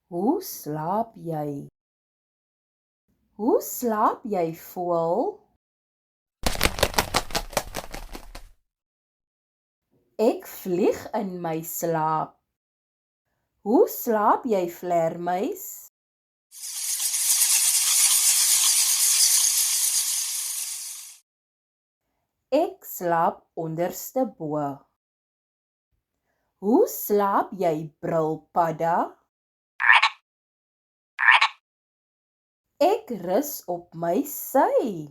Hoe slaap jy? Hoe slaap jy, voël? Ek vlieg in my slaap. Hoe slaap jy, vleermuis? Ek slaap onderste bo. Hoe slaap jy, brilpadda? Ek rus op my sy.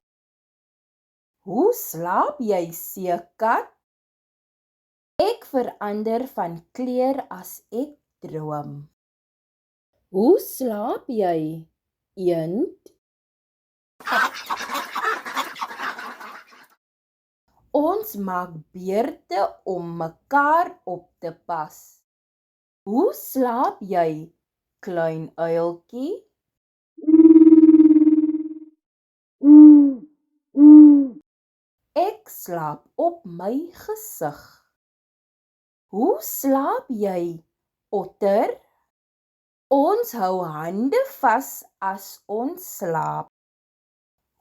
Hoe slaap jy, seekat? Ek verander van kleur as ek droom. Hoe slaap jy, eend? Ons maak beurte om mekaar op te pas. Hoe slaap jy, klein uiltjie? Ek slaap op my gesig. Hoe slaap jy, otter? Ons hou hande vas as ons slaap.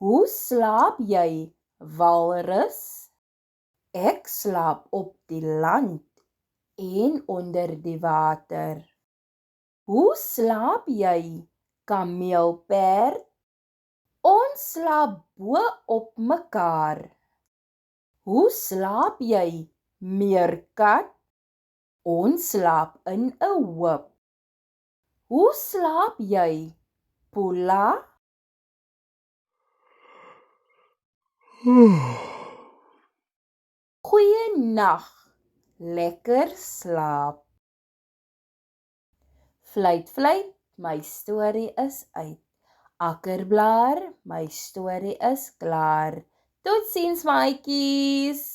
Hoe slaap jy, walrus? Ek slaap op die land en onder die water. Hoe slaap jy, kameelperd? Ons slaap bo op mekaar. Hoe slaap jy, meerkat? Ons slaap in 'n hoop. Hoe slaap jy, Pula? Goeienag, lekker slaap. Fluit, fluit, my storie is uit. Akkerblaar, my storie is klaar. Totsiens, maatjies.